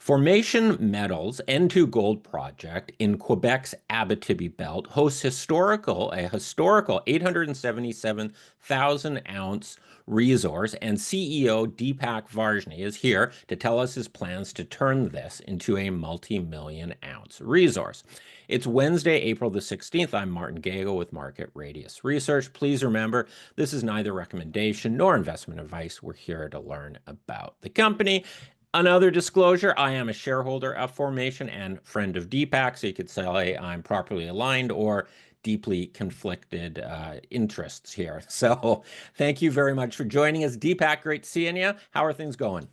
Formation Metals N2 Gold Project in Quebec's Abitibi Belt hosts a historical 877,000 ounce resource, and CEO Deepak Varshney is here to tell us his plans to turn this into a multi-million ounce resource. It's Wednesday, April the 16th. I'm Martin Gago with Market Radius Research. Please remember, this is neither recommendation nor investment advice. We're here to learn about the company. Another disclosure, I am a shareholder of Formation and friend of Deepak, so you could say I'm properly aligned or deeply conflicted interests here. So thank you very much for joining us. Deepak, great seeing you. How are things going?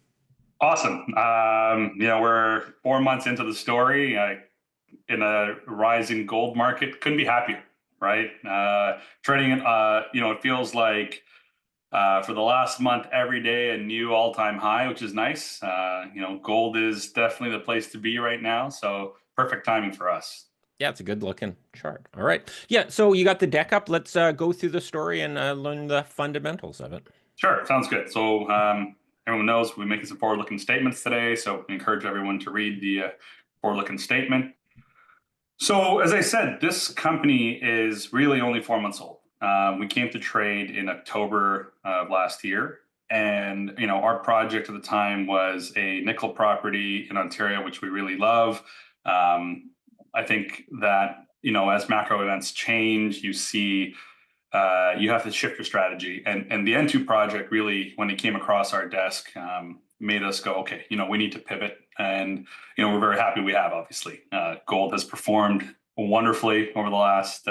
Awesome. We're 4 months into the story in a rising gold market. Couldn't be happier, right? Trading, it feels like for the last month, every day, a new all-time high, which is nice. Gold is definitely the place to be right now. So perfect timing for us. Yeah, it's a good looking chart. All right. Yeah, so you got the deck up. Let's go through the story and learn the fundamentals of it. Sure, sounds good. So everyone knows we're making some forward-looking statements today. So we encourage everyone to read the forward-looking statement. So as I said, this company is really only 4 months old. We came to trade in October of last year. And, our project at the time was a nickel property in Ontario, which we really love. I think that, as macro events change, you see you have to shift your strategy. And the N2 project really, when it came across our desk, made us go, okay, we need to pivot. And, we're very happy we have, obviously. Gold has performed wonderfully over the last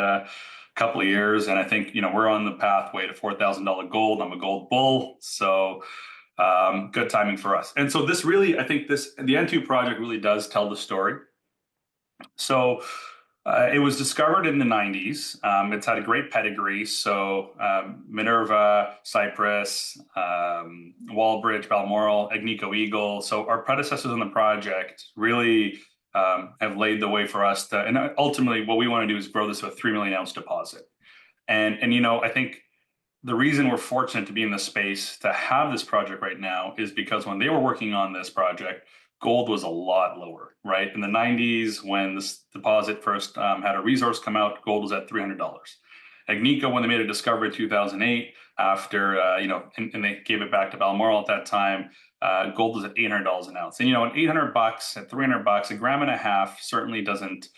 couple of years. And I think, we're on the pathway to $4,000 gold. I'm a gold bull. So good timing for us. And so this really, I think the N2 project really does tell the story. So it was discovered in the 90s. It's had a great pedigree. So Minerva, Cypress, Wallbridge, Balmoral, Agnico Eagle. So our predecessors on the project really have laid the way for us to, and ultimately what we want to do is grow this to a 3 million ounce deposit. And I think the reason we're fortunate to be in this space to have this project right now is because when they were working on this project, gold was a lot lower, right? In the 90s, when this deposit first had a resource come out, gold was at $300. Agnico, when they made a discovery in 2008, after, and they gave it back to Balmoral at that time, gold was at $800 an ounce. And, at $800, at $300, a gram and a half certainly doesn't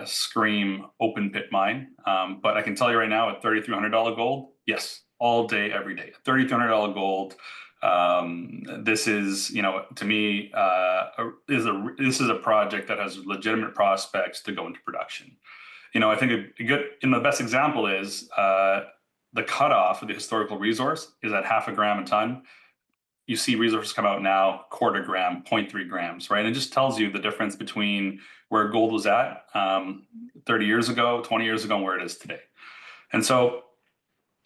scream open pit mine. But I can tell you right now at $3,300 gold, yes, all day, every day. $3,300 gold. This is, to me, this is a project that has legitimate prospects to go into production. I think the best example is the cutoff of the historical resource is at 0.5 gram a ton. You see resources come out now, 1/4 gram, 0.3 grams, right? And it just tells you the difference between where gold was at 30 years ago, 20 years ago, and where it is today. And so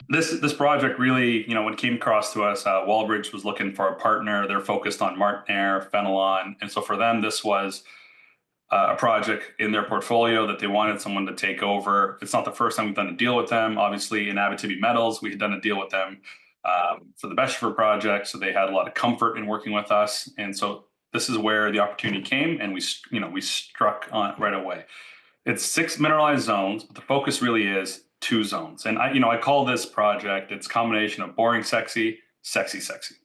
this project really, when it came across to us, Wallbridge was looking for a partner. They're focused on Martinair, Fenelon. And so for them, this was a project in their portfolio that they wanted someone to take over. It's not the first time we've done a deal with them. Obviously, in Abitibi Metals, we had done a deal with them for the Beschefer project. So they had a lot of comfort in working with us. And so this is where the opportunity came, and we struck on right away. It's 6 mineralized zones, but the focus really is 2 zones. And I call this project, it's a combination of boring sexy, sexy,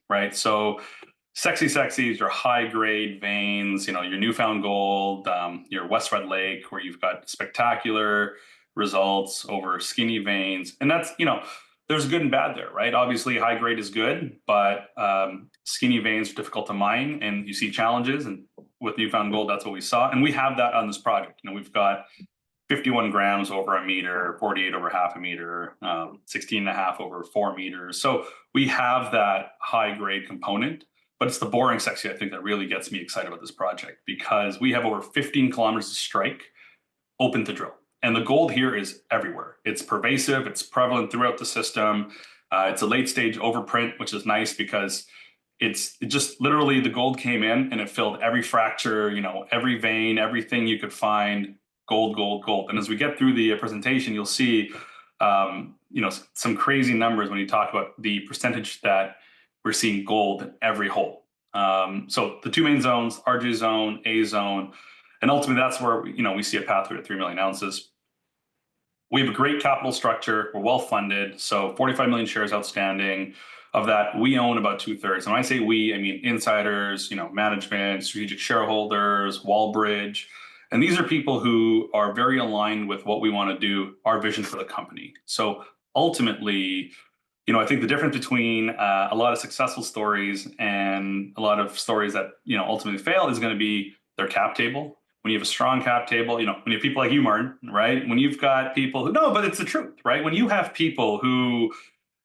right? So sexy is your high grade veins, your Newfound Gold, your West Red Lake, where you've got spectacular results over skinny veins. And that's, there's good and bad there, right? Obviously high grade is good, but skinny veins are difficult to mine, and you see challenges. And with Newfound Gold, that's what we saw. And we have that on this project. We've got 51 grams over a meter, 48 over half a meter, 16.5 over 4 meters. So we have that high grade component, but it's the boring sexy, I think, that really gets me excited about this project, because we have over 15 kilometers of strike open to drill. And the gold here is everywhere. It's pervasive, it's prevalent throughout the system. It's a late stage overprint, which is nice because it just literally the gold came in and it filled every fracture, every vein, everything you could find. Gold. And as we get through the presentation, you'll see, some crazy numbers when you talk about the percentage that we're seeing gold in every hole. So the two main zones, RG zone, A zone, and ultimately that's where we see a pathway to 3 million ounces. We have a great capital structure. We're well funded. So 45 million shares outstanding. Of that, we own about 2/3. And when I say we, I mean insiders, management, strategic shareholders, Wallbridge. And these are people who are very aligned with what we want to do, our vision for the company. So ultimately, I think the difference between a lot of successful stories and a lot of stories that ultimately fail is going to be their cap table. When you have a strong cap table, when you have people like you, Martin, right? When you've got people who no, but it's the truth, right? When you have people who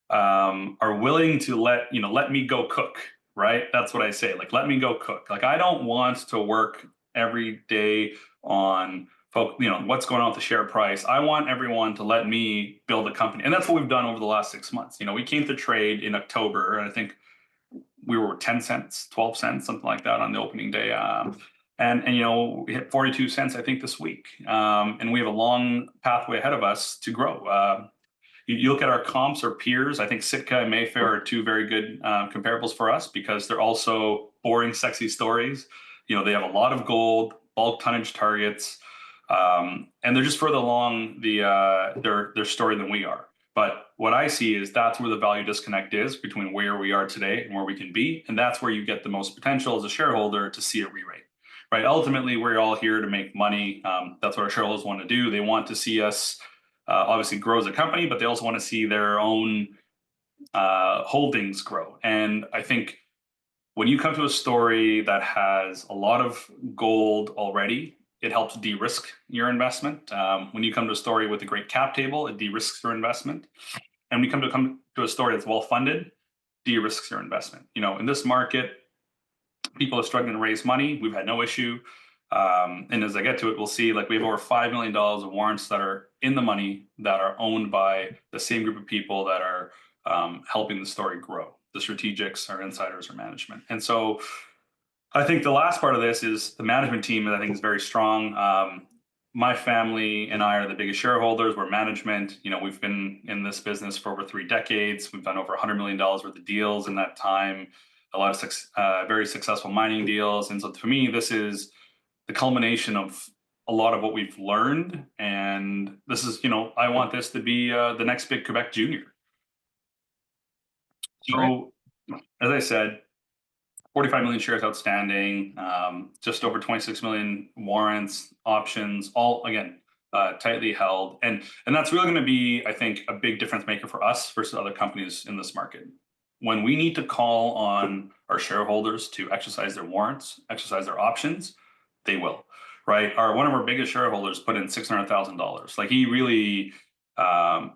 are willing to let me go cook, right? That's what I say. Like, let me go cook. Like, I don't want to work every day on what's going on with the share price. I want everyone to let me build a company, and that's what we've done over the last 6 months. We came to trade in October, and I think we were 10 cents, 12 cents, something like that on the opening day. And we hit 42 cents, I think, this week. And we have a long pathway ahead of us to grow. You look at our comps or peers, I think Sitka and Mayfair are two very good comparables for us because they're also boring, sexy stories. They have a lot of gold, bulk tonnage targets, and they're just further along their story than we are. But what I see is that's where the value disconnect is between where we are today and where we can be. And that's where you get the most potential as a shareholder to see a re-rate, right? Ultimately, we're all here to make money. That's what our shareholders want to do. They want to see us obviously grow as a company, but they also want to see their own holdings grow. And I think when you come to a story that has a lot of gold already, it helps de-risk your investment. When you come to a story with a great cap table, it de-risks your investment. And when you come to a story that's well-funded, de-risks your investment. In this market, people are struggling to raise money. We've had no issue. And as I get to it, we'll see we have over $5 million of warrants that are in the money that are owned by the same group of people that are helping the story grow. The strategics, our insiders, our management. And so I think the last part of this is the management team that I think is very strong. My family and I are the biggest shareholders. We're management. We've been in this business for over 3 decades. We've done over $100 million worth of deals in that time, a lot of very successful mining deals. And so for me, this is the culmination of a lot of what we've learned. And this is, I want this to be the next big Quebec junior. So, as I said, 45 million shares outstanding, just over 26 million warrants, options, all again tightly held, and that's really going to be, I think, a big difference maker for us versus other companies in this market. When we need to call on our shareholders to exercise their warrants, exercise their options, they will. Right? One of our biggest shareholders put in $600,000. Like he really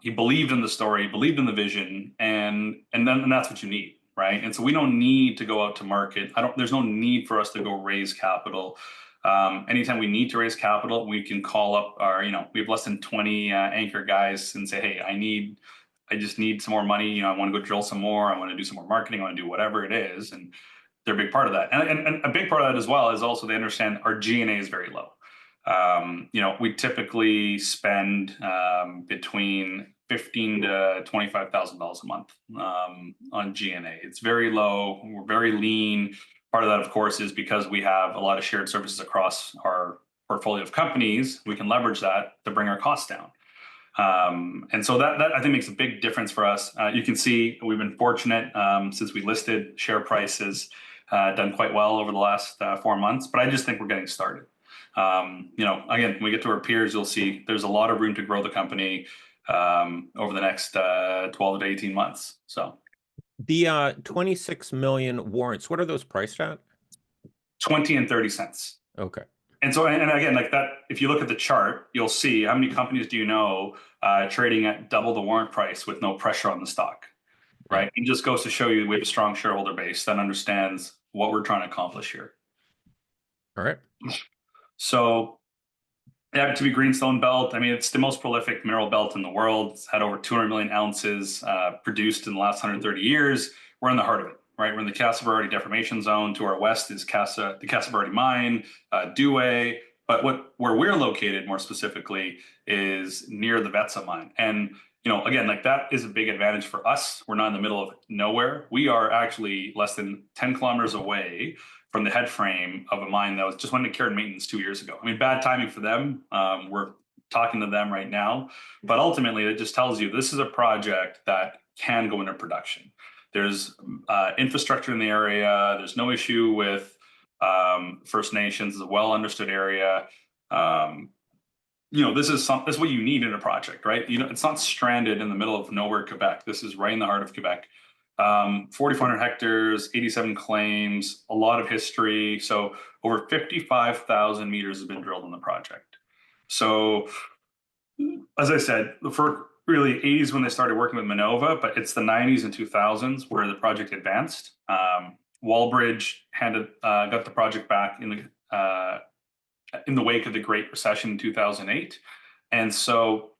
he believed in the story, believed in the vision, and that's what you need. Right. And so we don't need to go out to market. There's no need for us to go raise capital. Anytime we need to raise capital, we can call up we have less than 20 anchor guys and say, hey, I just need some more money. I want to go drill some more. I want to do some more marketing. I want to do whatever it is. And they're a big part of that. And a big part of that as well is also they understand our G&A is very low. We typically spend between $15,000 to $25,000 a month on G&A. It's very low. We're very lean. Part of that, of course, is because we have a lot of shared services across our portfolio of companies. We can leverage that to bring our costs down. And so that I think makes a big difference for us. You can see we've been fortunate since we listed. Share prices done quite well over the last 4 months, but I just think we're getting started. Again, when we get to our peers, you'll see there's a lot of room to grow the company over the next 12 to 18 months. So the 26 million warrants, what are those priced at? 20 and 30 cents. Okay. And so, and again, like that, if you look at the chart, you'll see how many companies do you know trading at double the warrant price with no pressure on the stock, right? It just goes to show you we have a strong shareholder base that understands what we're trying to accomplish here. All right. So the Abitibi Greenstone Belt, I mean, it's the most prolific mineral belt in the world. It's had over 200 million ounces produced in the last 130 years. We're in the heart of it, right? We're in the Casa Berardi Deformation Zone. To our west is the Casa Berardi Mine, Douay. But where we're located more specifically is near the Vetsa mine. And again, like that is a big advantage for us. We're not in the middle of nowhere. We are actually less than 10 kilometers away from the head frame of a mine that was just went into care and maintenance 2 years ago. I mean, bad timing for them. We're talking to them right now, but ultimately it just tells you this is a project that can go into production. There's infrastructure in the area. There's no issue with First Nations. It's a well understood area. This is what you need in a project, right? It's not stranded in the middle of nowhere, Quebec. This is right in the heart of Quebec. 4,400 hectares, 87 claims, a lot of history. So over 55,000 meters has been drilled in the project. So as I said, for really 80s when they started working with Minova, but it's the 90s and 2000s where the project advanced. Wallbridge got the project back in the wake of the Great Recession in 2008. And so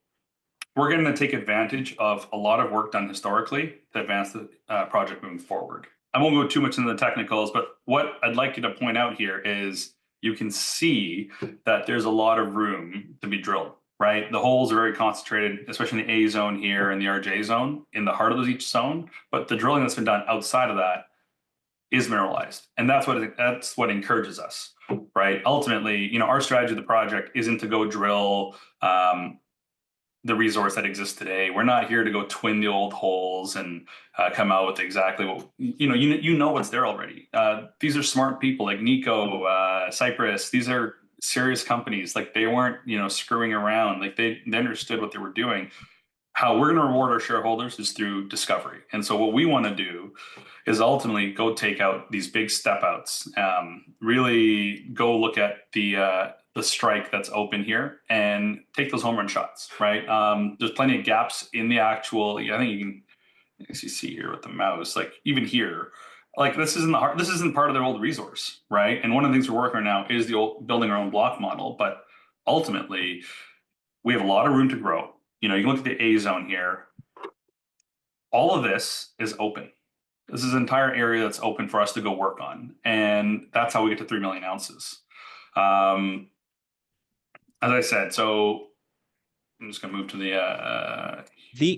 we're going to take advantage of a lot of work done historically to advance the project moving forward. I won't go too much into the technicals, but what I'd like you to point out here is you can see that there's a lot of room to be drilled, right? The holes are very concentrated, especially in the A zone here and the RJ zone in the heart of each zone. But the drilling that's been done outside of that is mineralized. And that's what encourages us, right? Ultimately, our strategy of the project isn't to go drill the resource that exists today. We're not here to go twin the old holes and come out with exactly what, you know what's there already. These are smart people like Nico, Cypress. These are serious companies. Like they weren't, screwing around. Like they understood what they were doing. How we're going to reward our shareholders is through discovery. And so what we want to do is ultimately go take out these big step outs, really go look at the strike that's open here and take those home run shots, right? There's plenty of gaps in the actual, I think you can, as you see here with the mouse, like even here, like this isn't part of their old resource, right? And one of the things we're working on now is building our own block model, but ultimately we have a lot of room to grow. You can look at the A zone here. All of this is open. This is an entire area that's open for us to go work on. And that's how we get to 3 million ounces. As I said, so I'm just going to move to the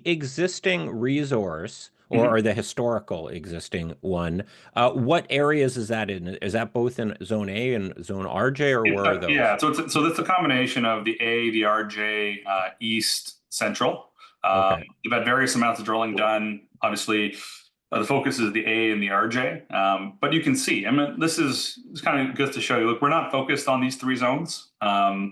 existing resource or the historical existing one. What areas is that in? Is that both in Zone A and Zone RJ, or where are those? Yeah, so that's a combination of the A, the RJ, East, Central. Okay. We've had various amounts of drilling done. Obviously, the focus is the A and the RJ. But you can see, this kind of good to show you. Look, we're not focused on these three zones. But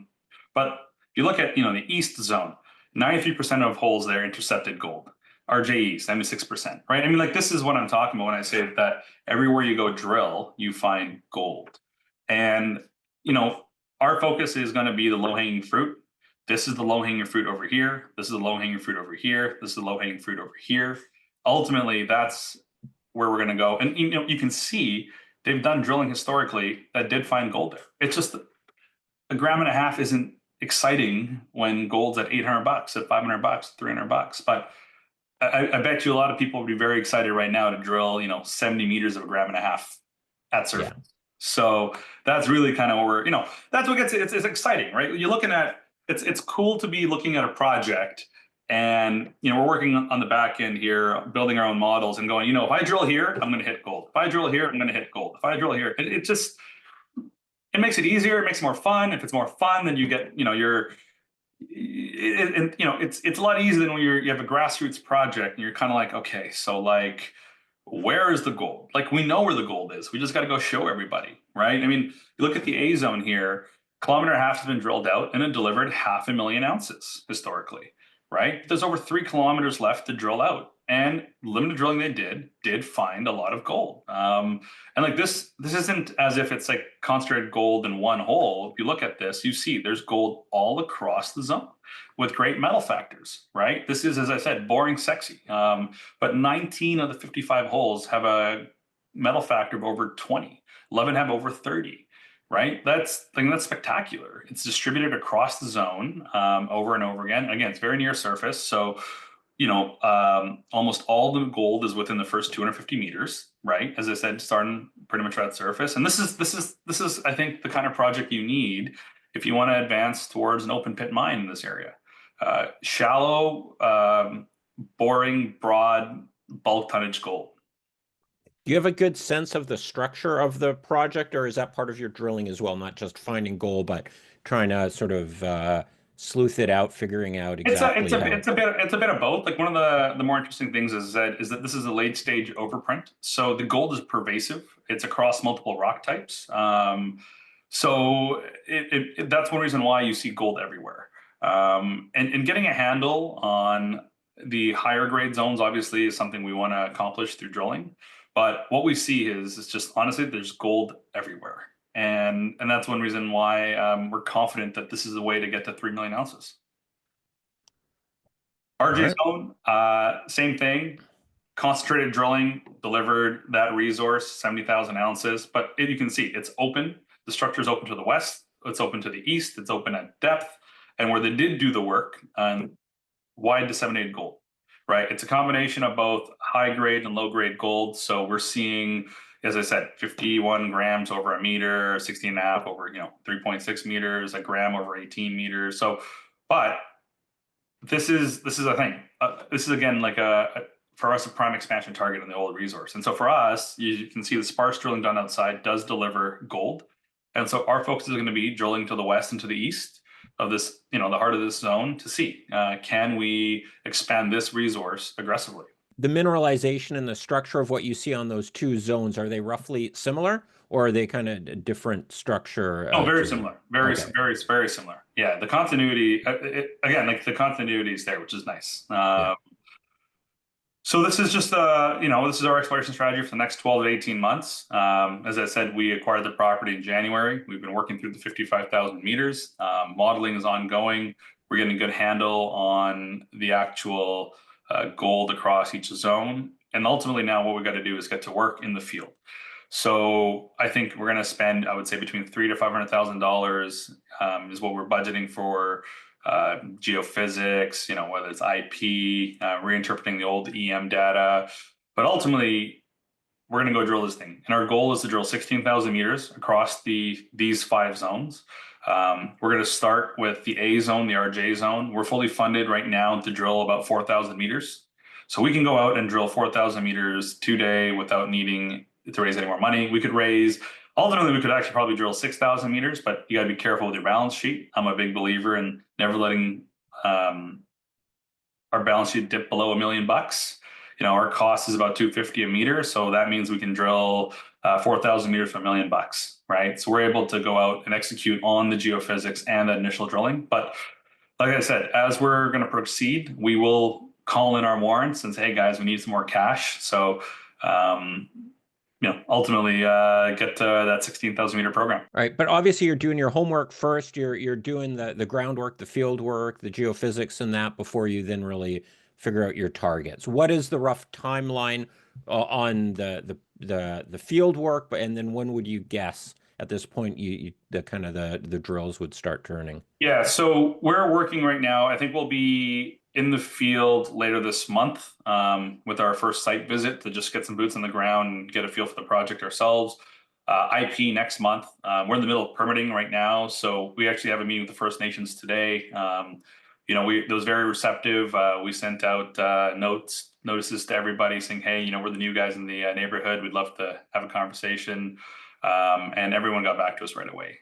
if you look at the East zone, 93% of holes there intercepted gold. RJ East, 96%, right? Like this is what I'm talking about when I say that everywhere you go drill, you find gold. And our focus is going to be the low-hanging fruit. This is the low-hanging fruit over here. This is the low-hanging fruit over here. This is the low-hanging fruit over here. Ultimately, that's where we're going to go. And you can see they've done drilling historically that did find gold there. It's just a gram and a half isn't exciting when gold's at $800, at $500, $300. But I bet you a lot of people would be very excited right now to drill 70 meters of a gram and a half at surface. Yeah. So that's really kind of where that's what gets it's exciting, right? You're looking at it's cool to be looking at a project, and we're working on the back end here, building our own models and going, if I drill here, I'm going to hit gold. If I drill here, I'm going to hit gold. If I drill here, it makes it easier. It makes it more fun. If it's more fun, then you get it's a lot easier than when you have a grassroots project and you're kind of like, okay, so like, where is the gold? Like we know where the gold is. We just got to go show everybody, right? You look at the A zone here, 1.5 kilometers has been drilled out and it delivered 500,000 ounces historically, right? There's over 3 kilometers left to drill out, and limited drilling they did find a lot of gold. And like this isn't as if it's like concentrated gold in one hole. If you look at this, you see there's gold all across the zone with great metal factors, right? This is, as I said, boring sexy. But 19 of the 55 holes have a metal factor of over 20. 11 have over 30, right? That's spectacular. It's distributed across the zone over and over again. Again, it's very near surface. So, almost all the gold is within the first 250 meters, right? As I said, starting pretty much at surface. And this is, I think, the kind of project you need if you want to advance towards an open pit mine in this area. shallow, boring, broad, bulk tonnage gold. Do you have a good sense of the structure of the project, or is that part of your drilling as well, not just finding gold, but trying to sort of sleuth it out, figuring out exactly how? It's a bit of both. Like one of the more interesting things is that this is a late stage overprint. So the gold is pervasive. It's across multiple rock types. So that's one reason why you see gold everywhere. And getting a handle on the higher grade zones obviously is something we want to accomplish through drilling. But what we see is it's just honestly there's gold everywhere. And that's one reason why we're confident that this is a way to get to 3 million ounces. All RJ right. Zone, same thing. Concentrated drilling delivered that resource, 70,000 ounces. But you can see it's open. The structure is open to the west. It's open to the east. It's open at depth. And where they did do the work, wide disseminated gold, right? It's a combination of both high grade and low grade gold. So we're seeing, as I said, 51 grams over a meter, 16 and a half over, 3.6 meters, a gram over 18 meters. So, but this is a thing. This is again like for us a prime expansion target in the old resource. And so for us, you can see the sparse drilling done outside does deliver gold. And so our focus is going to be drilling to the west and to the east of this, the heart of this zone to see can we expand this resource aggressively. The mineralization and the structure of what you see on those two zones, are they roughly similar, or are they kind of a different structure? Oh, very to them? similar. Very, Okay. very, very similar. Yeah, the continuity again, like the continuity is there, which is nice. Yeah. So this is just this is our exploration strategy for the next 12 to 18 months. As I said, we acquired the property in January. We've been working through the 55,000 meters. Modeling is ongoing. We're getting a good handle on the actual gold across each zone. And ultimately now what we got to do is get to work in the field. So I think we're going to spend, I would say, between $300,000 to $500,000 is what we're budgeting for geophysics, whether it's IP, reinterpreting the old EM data. But ultimately, we're going to go drill this thing. And our goal is to drill 16,000 meters across these 5 zones. We're going to start with the A zone, the RJ zone. We're fully funded right now to drill about 4,000 meters. So we can go out and drill 4,000 meters today without needing to raise any more money. Ultimately, we could actually probably drill 6,000 meters, but you got to be careful with your balance sheet. I'm a big believer in never letting our balance sheet dip below $1 million. Our cost is about $250 a meter, so that means we can drill 4,000 meters for $1 million, right? So we're able to go out and execute on the geophysics and the initial drilling. But like I said, as we're going to proceed, we will call in our warrants and say, hey guys, we need some more cash. So ultimately get to that 16,000 meter program. Right, but obviously you're doing your homework first. You're doing the groundwork, the field work, the geophysics, and that before you then really figure out your targets. What is the rough timeline on the field work, and then when would you guess at this point the drills would start turning? Yeah, so we're working right now. I think we'll be in the field later this month with our first site visit to just get some boots on the ground and get a feel for the project ourselves. IP next month. We're in the middle of permitting right now, so we actually have a meeting with the First Nations today. It was very receptive. We sent out notices to everybody saying, hey, we're the new guys in the neighborhood. We'd love to have a conversation. And everyone got back to us right away,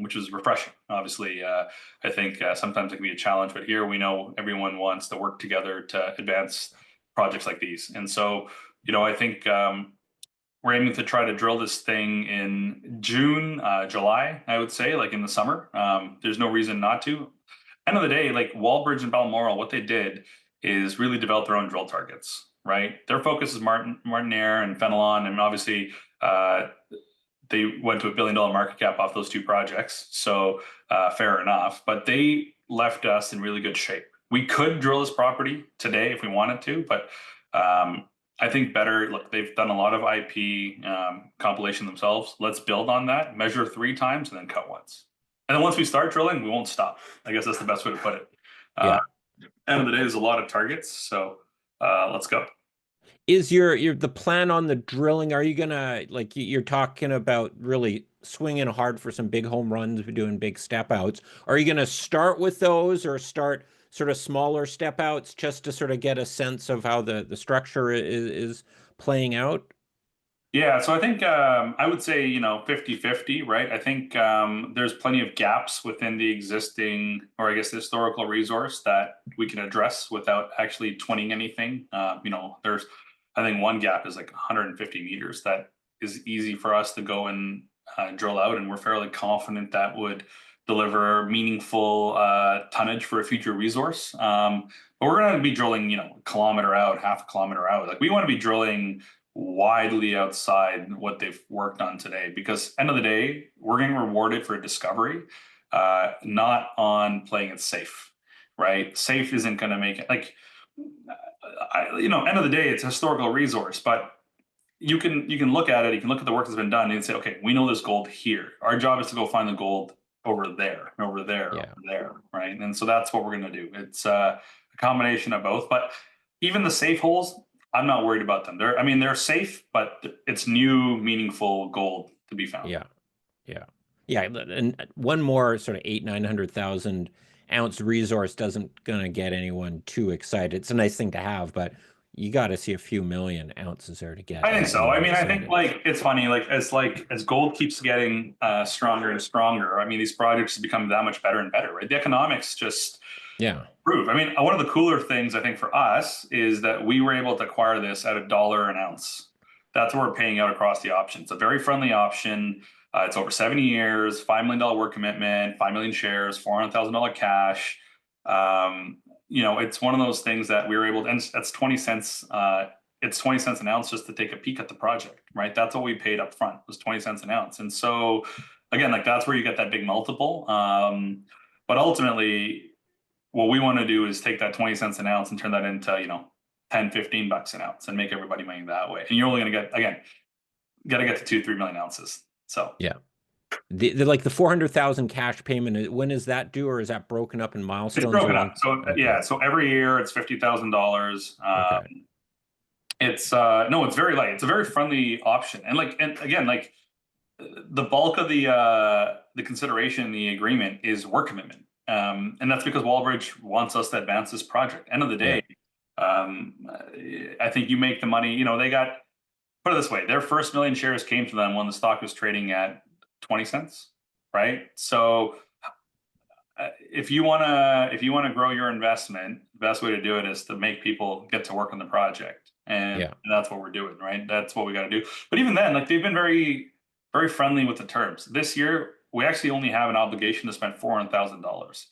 which was refreshing. Obviously, I think sometimes it can be a challenge, but here we know everyone wants to work together to advance projects like these. And so, I think we're aiming to try to drill this thing in June, July, I would say, like in the summer. There's no reason not to. End of the day, like Wallbridge and Balmoral, what they did is really develop their own drill targets, right? Their focus is Martinair and Fenelon, and obviously they went to $1 billion market cap off those 2 projects. So fair enough, but they left us in really good shape. We could drill this property today if we wanted to, but I think better, look, they've done a lot of IP compilation themselves. Let's build on that, measure 3 times and then cut once. And then once we start drilling, we won't stop. I guess that's the best way to put it. Yeah. End of the day, there's a lot of targets. So let's go. Is the plan on the drilling? Are you gonna, like, you're talking about really swinging hard for some big home runs, doing big step outs? Are you gonna start with those, or start sort of smaller step outs just to sort of get a sense of how the structure is playing out? Yeah, so I think I would say, 50-50, right? I think there's plenty of gaps within the existing, or I guess the historical resource that we can address without actually twinning anything. There's, I think one gap is like 150 meters that is easy for us to go and drill out, and we're fairly confident that would deliver meaningful tonnage for a future resource. But we're going to be drilling, a kilometer out, half a kilometer out. Like we want to be drilling widely outside what they've worked on today, because end of the day we're getting rewarded for a discovery, not on playing it safe, right? Safe isn't going to make it like end of the day it's a historical resource, but you can look at it, you can look at the work that's been done and say, okay, we know there's gold here, our job is to go find the gold over there, over there, Yeah. over there, right? And so that's what we're going to do. It's a combination of both, but even the safe holes, I'm not worried about them. They're safe, but it's new, meaningful gold to be found. Yeah. Yeah. Yeah. And one more sort of 900,000 ounce resource doesn't gonna get anyone too excited. It's a nice thing to have, but you got to see a few million ounces there to get I think so. anyone I think excited. like it's funny, like as gold keeps getting stronger and stronger, these projects become that much better and better, right? The economics just Yeah. prove. One of the cooler things I think for us is that we were able to acquire this at $1 an ounce. That's what we're paying out across the option. It's a very friendly option. It's over 70 years, $5 million work commitment, 5 million shares, $400,000 cash. It's one of those things that we were able to, and that's 20 cents. It's 20 cents an ounce just to take a peek at the project, right? That's what we paid up front, was 20 cents an ounce. And so again, like that's where you get that big multiple. But ultimately, what we want to do is take that 20 cents an ounce and turn that into, 10, 15 bucks an ounce and make everybody money that way. And you're only going to get, again, got to get to 2-3 million ounces. So Yeah. The 400,000 cash payment, when is that due, or is that broken up in milestones it's broken along? up. So Okay. yeah, so every year it's $50,000. Okay. It's no, it's very light. It's a very friendly option. And again, like the bulk of the consideration in the agreement is work commitment. And that's because Wallbridge wants us to advance this project. End of the Yeah. day, I think you make the money. They got, put it this way, their first million shares came to them when the stock was trading at 20 cents, right? So if you wanna grow your investment, the best way to do it is to make people get to work on the project, and Yeah. that's what we're doing, right? That's what we got to do. But even then, like they've been very, very friendly with the terms. This year, we actually only have an obligation to spend $400,000.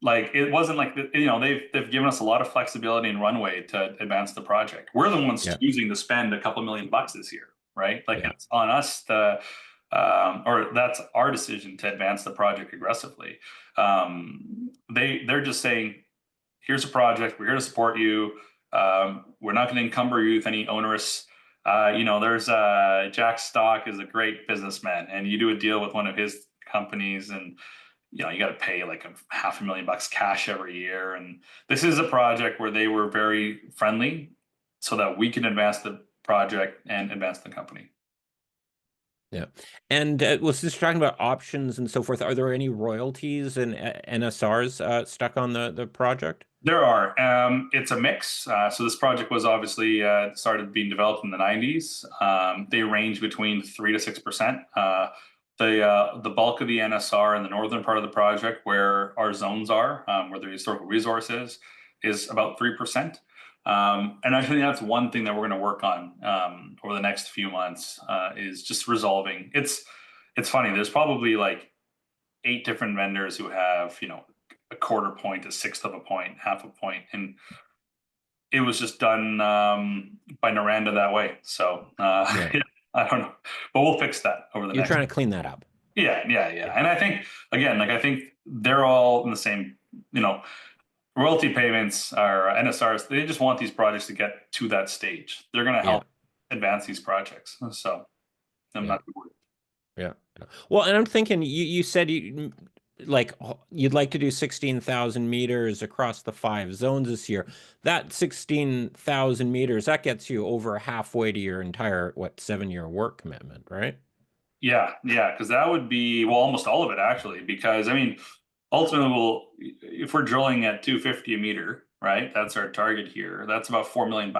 Like it wasn't like they've given us a lot of flexibility and runway to advance the project. We're the ones Yeah. choosing to spend a couple $1 million this year, right? Like Yeah. it's on us to, or that's our decision to advance the project aggressively. They're just saying, here's a project, we're here to support you. We're not going to encumber you with any onerous. There's Jack Stock is a great businessman, and you do a deal with one of his companies, and you got to pay like $500,000 cash every year. And this is a project where they were very friendly, so that we can advance the project and advance the company. Yeah. And was this talking about options and so forth? Are there any royalties and NSRs stuck on the project? There are. It's a mix. So this project was obviously started being developed in the 90s. They range between 3 to 6%. The bulk of the NSR in the northern part of the project, where our zones are, where the historical resource is about 3%. And I think that's one thing that we're going to work on over the next few months, is just resolving. It's funny. There's probably like 8 different vendors who have, a quarter point, a sixth of a point, half a point, and it was just done by Noranda that way. So Yeah. I don't know, but we'll fix that over the You're next. trying to clean that up. Yeah. And I think again, like I think they're all in the same. Royalty payments or NSRs. They just want these projects to get to that stage. They're going to Yeah. help advance these projects. So I'm Yeah. not worried. Yeah. Well, and I'm thinking you said you'd like to do 16,000 meters across the 5 zones this year. That 16,000 meters, that gets you over halfway to your entire 7-year work commitment, right? Yeah, because that would be, well, almost all of it actually, because ultimately, if we're drilling at 250 a meter, right? That's our target here. That's about $4 million,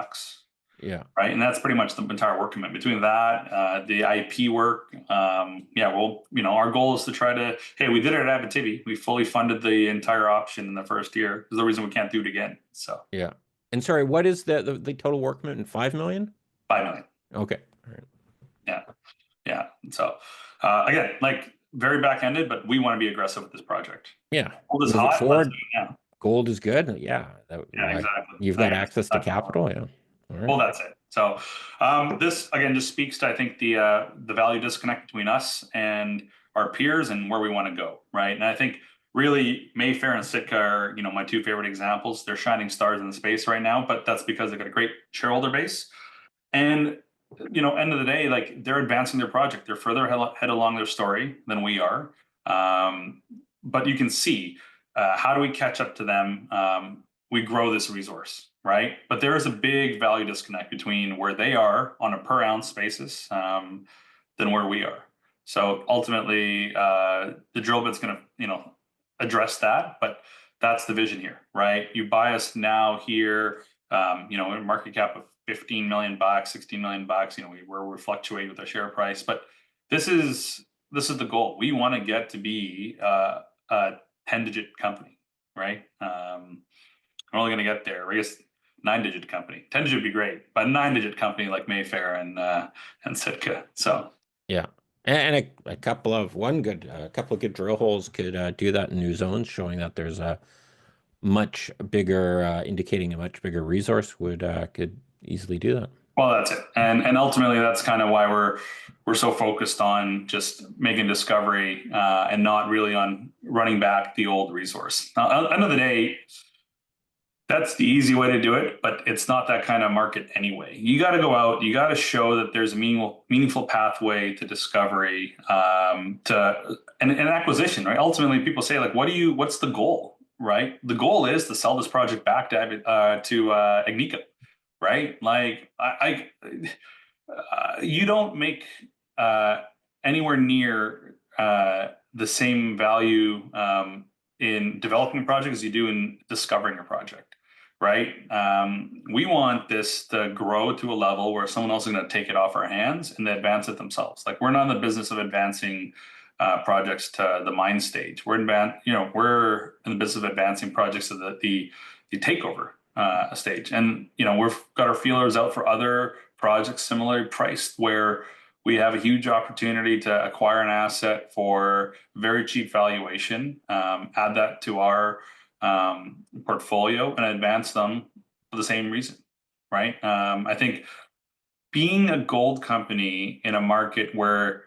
Yeah. right? And that's pretty much the entire work commitment. Between that, the IP work, yeah, well, our goal is to try to. Hey, we did it at Abitibi. We fully funded the entire option in the first year. There's no reason we can't do it again. So Yeah. And sorry, what is the total work commitment? 5 million? 5 million. Okay. All right. Yeah, yeah. So again, like very back ended, but we want to be aggressive with this project. Yeah. Gold is Move it hot. Let's do forward. it now. Gold is good. Yeah. Yeah, Why? exactly. You've I got guess access to that's capital. Yeah. All right. well, that's it. So this again just speaks to I think the value disconnect between us and our peers and where we want to go, right? And I think really Mayfair and Sitka are my two favorite examples. They're shining stars in the space right now, but that's because they've got a great shareholder base. And end of the day, like they're advancing their project. They're further ahead along their story than we are. But you can see how do we catch up to them? We grow this resource, right? But there is a big value disconnect between where they are on a per ounce basis than where we are. So ultimately, the drill bit's going to address that. But that's the vision here, right? You buy us now here, a market cap of 15 million bucks, 16 million bucks, where we fluctuate with our share price. But this is the goal. We want to get to be a 10-digit company, right? We're only going to get there. I guess 9-digit company. 10-digit would be great, but a 9-digit company like Mayfair and Sitka. So Yeah. And a couple of good drill holes could do that in new zones, showing that there's a much bigger, indicating a much bigger resource could easily do that. well, that's it, and ultimately that's kind of why we're so focused on just making discovery and not really on running back the old resource. Now, at the end of the day, that's the easy way to do it, but it's not that kind of market anyway. You got to go out, you got to show that there's a meaningful pathway to discovery, to an acquisition, right? Ultimately, people say like, what's the goal, right? The goal is to sell this project back to Agnico, right? Like you don't make anywhere near the same value in developing a project as you do in discovering a project, right? We want this to grow to a level where someone else is going to take it off our hands and they advance it themselves. Like we're not in the business of advancing projects to the mine stage. We're in the business of advancing projects to the takeover stage. And we've got our feelers out for other projects similarly priced where we have a huge opportunity to acquire an asset for very cheap valuation, add that to our portfolio and advance them for the same reason, right? I think being a gold company in a market where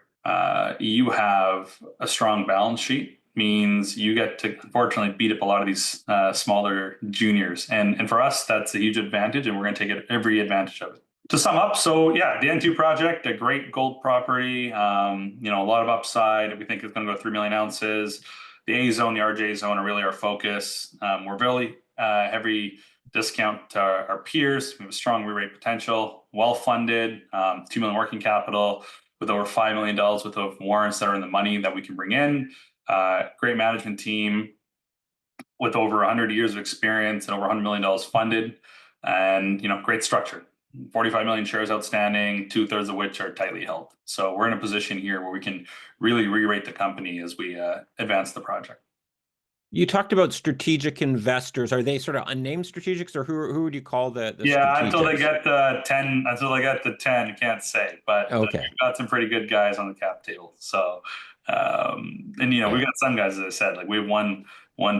you have a strong balance sheet means you get to unfortunately beat up a lot of these smaller juniors. And for us, that's a huge advantage, and we're going to take every advantage of it. To sum up, so yeah, the N2 project, a great gold property, a lot of upside. We think it's going to go 3 million ounces. The A zone, the RJ zone are really our focus. We're really heavy discount to our peers. We have a strong re-rate potential, well-funded, 2 million working capital with over $5 million worth of warrants that are in the money that we can bring in. Great management team with over 100 years of experience and over $100 million funded, and great structure. 45 million shares outstanding, 2/3 of which are tightly held. So we're in a position here where we can really re-rate the company as we advance the project. You talked about strategic investors. Are they sort of unnamed strategics, or who would you call the Yeah, until they strategics? get the 10, you can't say. But Okay. we've got some pretty good guys on the cap table. So, and Yeah. we've got some guys, as I said, like we have one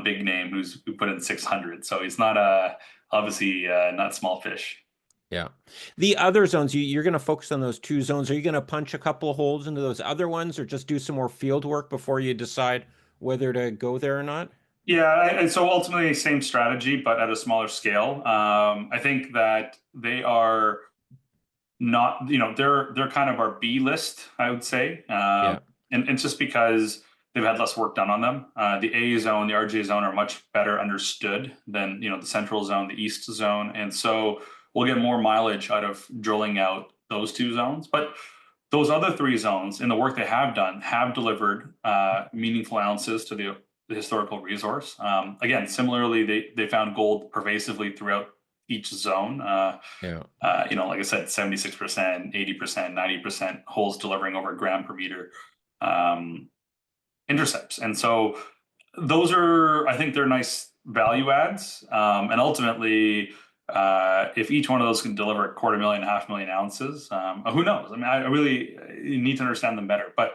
big name who put in 600. So he's not obviously not small fish. Yeah. The other zones, you're going to focus on those two zones. Are you going to punch a couple of holes into those other ones, or just do some more field work before you decide whether to go there or not? Yeah, and so ultimately same strategy, but at a smaller scale. I think that they are not, they're kind of our B list, I would say. Yeah. And it's just because they've had less work done on them. The A zone, the RJ zone are much better understood than, the central zone, the east zone. And so we'll get more mileage out of drilling out those two zones. But those other three zones in the work they have done have delivered meaningful ounces to the the historical resource. Again, similarly, they found gold pervasively throughout each zone. Yeah. Like I said, 76%, 80%, 90% holes delivering over a gram per meter intercepts. And so those are, I think they're nice value adds. And ultimately, if each one of those can deliver 250,000, 500,000 ounces, who knows? I mean, I really need to understand them better. But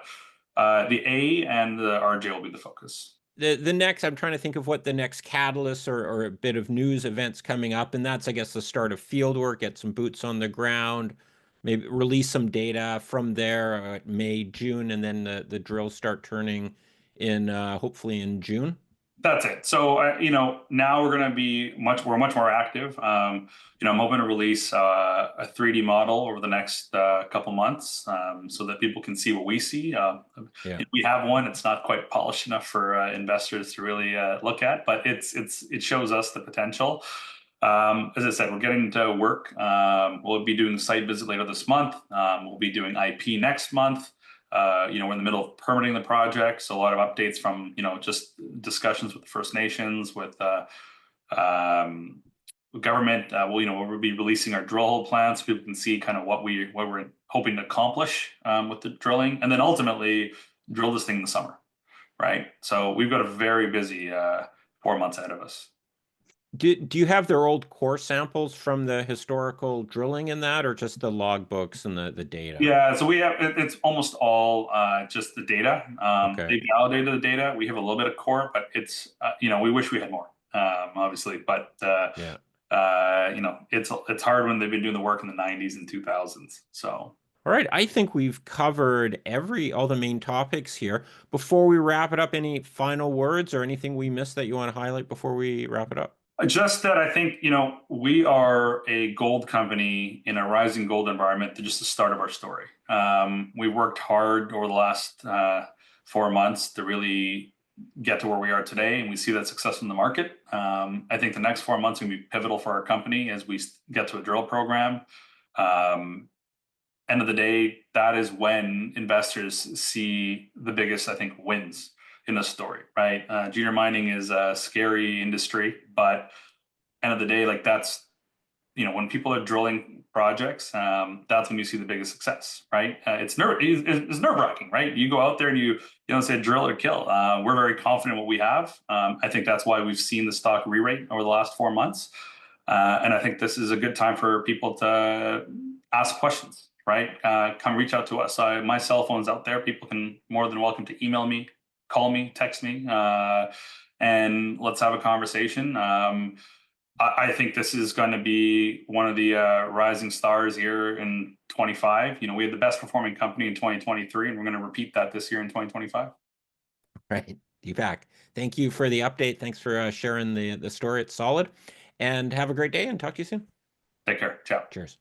the A and the RJ will be the focus. The next, I'm trying to think of what the next catalyst or a bit of news events coming up, and that's, I guess, the start of field work, get some boots on the ground, maybe release some data from there, May, June, and then the drills start turning in hopefully in June. That's it. So, now we're going to be we're much more active. I'm hoping to release a 3D model over the next couple months so that people can see what we see. Yeah. We have one. It's not quite polished enough for investors to really look at, but it shows us the potential. As I said, we're getting to work. We'll be doing a site visit later this month. We'll be doing IP next month. We're in the middle of permitting the project, so a lot of updates from just discussions with the First Nations, with government. We'll be releasing our drill hole plans so people can see kind of what we're hoping to accomplish with the drilling, and then ultimately drill this thing in the summer, right? So we've got a very busy 4 months ahead of us. Do you have their old core samples from the historical drilling in that, or just the logbooks and the data? Yeah, so we have it's almost all just the data. Okay. They validated the data. We have a little bit of core, but it's we wish we had more, obviously. But Yeah. it's hard when they've been doing the work in the 90s and 2000s. So. All right, I think we've covered all the main topics here. Before we wrap it up, any final words or anything we missed that you want to highlight before we wrap it up? Just that I think, we are a gold company in a rising gold environment. Just the start of our story. We worked hard over the last 4 months to really get to where we are today, and we see that success in the market. I think the next 4 months will be pivotal for our company as we get to a drill program. End of the day, that is when investors see the biggest, I think, wins in the story, right? Junior mining is a scary industry, but end of the day, like that's, when people are drilling projects, that's when you see the biggest success, right? It's nerve-wracking, right? You go out there and you don't say drill or kill. We're very confident in what we have. I think that's why we've seen the stock re-rate over the last 4 months. And I think this is a good time for people to ask questions, right? Come reach out to us. My cell phone's out there. People can more than welcome to email me, call me, text me, and let's have a conversation. I think this is going to be one of the rising stars here in 25. We had the best performing company in 2023, and we're going to repeat that this year in 2025. Right. Deepak, thank you for the update. Thanks for sharing the story. It's solid. And have a great day and talk to you soon. Take care. Ciao. Cheers.